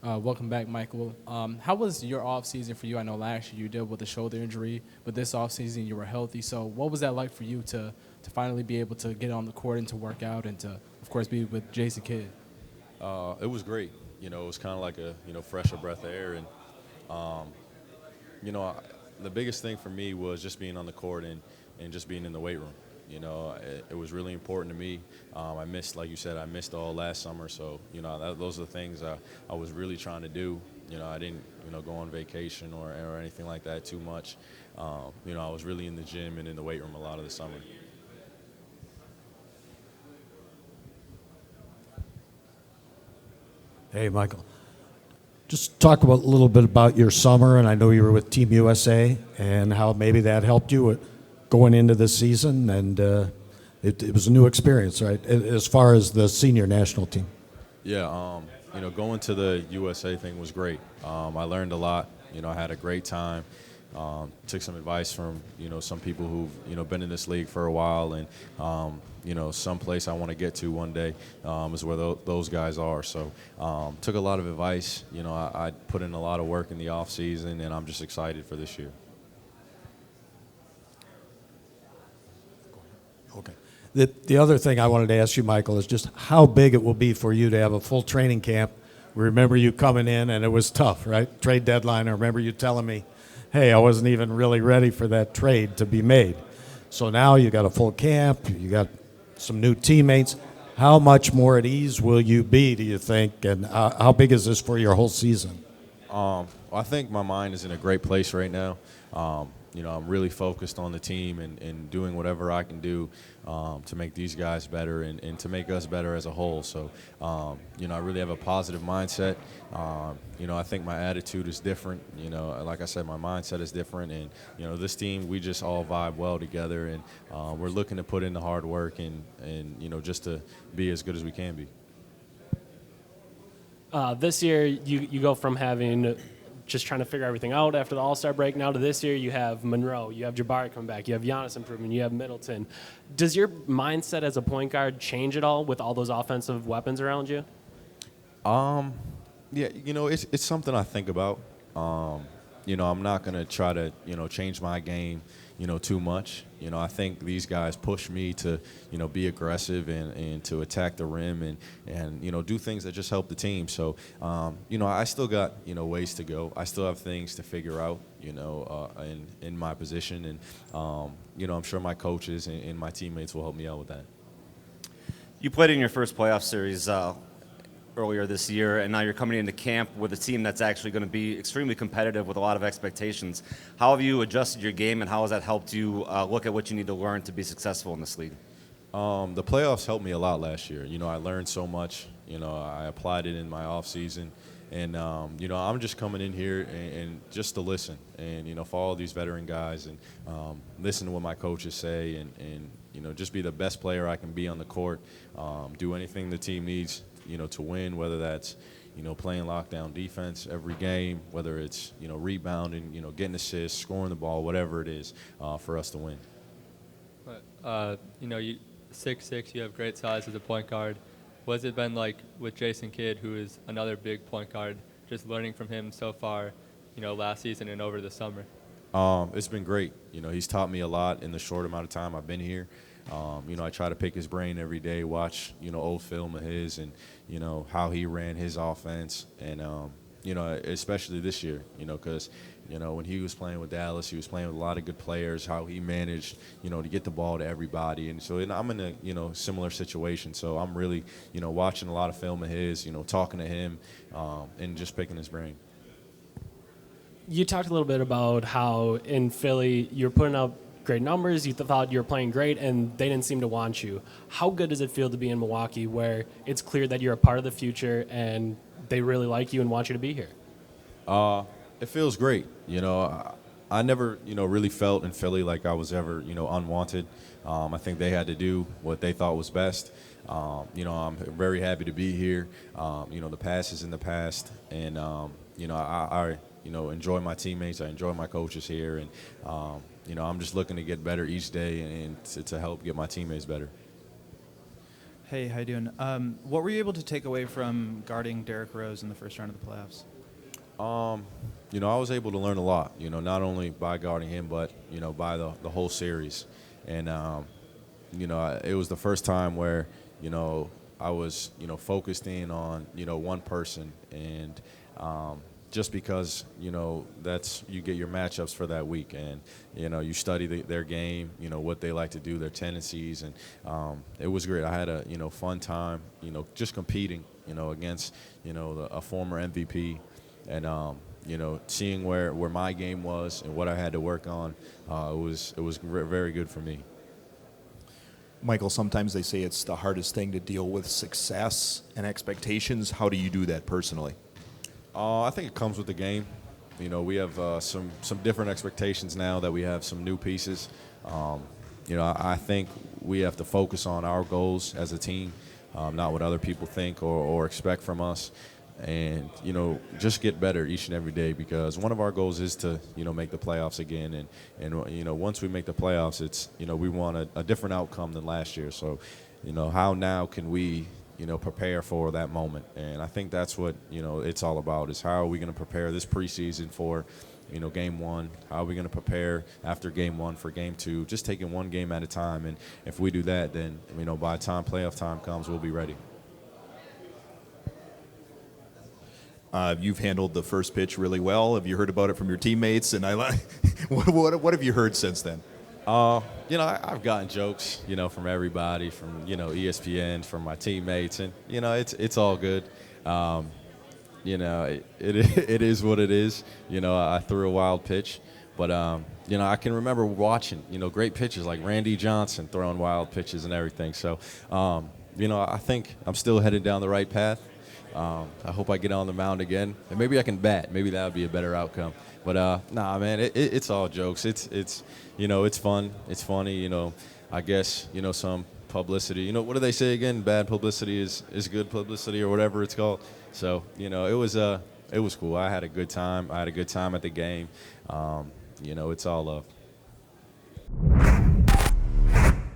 Welcome back, Michael. How was your off season for you? I know last year you dealt with a shoulder injury, but this off season you were healthy. So what was that like for you to finally be able to get on the court and to work out and to, of course, be with Jason Kidd? It was great. It was kind of like a fresher breath of air, and you know, I, the biggest thing for me was just being on the court and just being in the weight room. It was really important to me. I missed, like you said, I missed all last summer, so those are the things I was really trying to do. I didn't go on vacation or anything like that too much. I was really in the gym and in the weight room a lot of the summer. Hey, Michael. Just talk about a little bit about your summer, and I know you were with Team USA, and how maybe that helped you going into the season, and it was a new experience, right, as far as the senior national team. Yeah, going to the USA thing was great. I learned a lot. I had a great time. Took some advice from some people who've been in this league for a while, and some place I want to get to one day is where those guys are. So took a lot of advice. I put in a lot of work in the off season, and I'm just excited for this year. Okay. The other thing I wanted to ask you, Michael, is just how big it will be for you to have a full training camp. We remember you coming in, and it was tough, right? Trade deadline. I remember you telling me, hey, I wasn't even really ready for that trade to be made. So now you got a full camp, you got some new teammates. How much more at ease will you be, do you think, and how big is this for your whole season? I think my mind is in a great place right now. I'm really focused on the team and doing whatever I can do to make these guys better and to make us better as a whole. So, I really have a positive mindset. I think my attitude is different. Like I said, my mindset is different. And, this team, we just all vibe well together. And we're looking to put in the hard work and just to be as good as we can be. This year, you go from having just trying to figure everything out after the All-Star break. Now to this year, you have Monroe, you have Jabari coming back, you have Giannis improving, you have Middleton. Does your mindset as a point guard change at all with all those offensive weapons around you? Yeah, it's something I think about. I'm not going to try to, change my game, too much. I think these guys push me to, be aggressive and to attack the rim and do things that just help the team. So, I still got, ways to go. I still have things to figure out, in my position. And, I'm sure my coaches and my teammates will help me out with that. You played in your first playoff series earlier this year, and now you're coming into camp with a team that's actually going to be extremely competitive with a lot of expectations. How have you adjusted your game, and how has that helped you look at what you need to learn to be successful in this league? The playoffs helped me a lot last year. I learned so much. I applied it in my off season, and I'm just coming in here and just to listen and follow these veteran guys and listen to what my coaches say and just be the best player I can be on the court. Do anything the team needs to win, whether that's, playing lockdown defense every game, whether it's, rebounding, getting assists, scoring the ball, whatever it is, for us to win. You 6'6", you have great size as a point guard. What's it been like with Jason Kidd, who is another big point guard, just learning from him so far, last season and over the summer? It's been great. He's taught me a lot in the short amount of time I've been here. I try to pick his brain every day, watch, old film of his and, how he ran his offense. And, especially this year, because, when he was playing with Dallas, he was playing with a lot of good players, how he managed, to get the ball to everybody. And so I'm in a, similar situation. So I'm really, watching a lot of film of his, talking to him and just picking his brain. You talked a little bit about how in Philly you're putting up great numbers, you thought you were playing great, and they didn't seem to want you. How good does it feel to be in Milwaukee where it's clear that you're a part of the future and they really like you and want you to be here? It feels great. I never, really felt in Philly like I was ever, unwanted. I think they had to do what they thought was best. I'm very happy to be here. The past is in the past, and I enjoy my teammates. I enjoy my coaches here, and I'm just looking to get better each day and to help get my teammates better. Hey, how you doing? What were you able to take away from guarding Derrick Rose in the first round of the playoffs? I was able to learn a lot, not only by guarding him, but, by the whole series. And, it was the first time where, I was, focused in on, one person. And just because, that's you get your matchups for that week. And, you study their game, what they like to do, their tendencies. And it was great. I had a, fun time, just competing, against, a former MVP. And, seeing where my game was and what I had to work on, it was very good for me. Michael, sometimes they say it's the hardest thing to deal with success and expectations. How do you do that personally? I think it comes with the game. We have some different expectations now that we have some new pieces. I think we have to focus on our goals as a team, not what other people think or expect from us. And, just get better each and every day, because one of our goals is to, make the playoffs again. And once we make the playoffs, it's, we want a different outcome than last year. So, how now can we, prepare for that moment? And I think that's what, it's all about, is how are we going to prepare this preseason for, game one? How are we going to prepare after game one for game two? Just taking one game at a time. And if we do that, then, by the time playoff time comes, we'll be ready. You've handled the first pitch really well. Have you heard about it from your teammates? And what have you heard since then? I've gotten jokes, from everybody, from ESPN, from my teammates, and it's all good. It is what it is. I threw a wild pitch, but I can remember watching great pitchers like Randy Johnson throwing wild pitches and everything. So I think I'm still headed down the right path. I hope I get on the mound again, and maybe I can bat. Maybe that would be a better outcome. But nah, man, it's all jokes. It's fun. It's funny. I guess some publicity. What do they say again? Bad publicity is good publicity, or whatever it's called. So it was cool. I had a good time. I had a good time at the game. It's all love.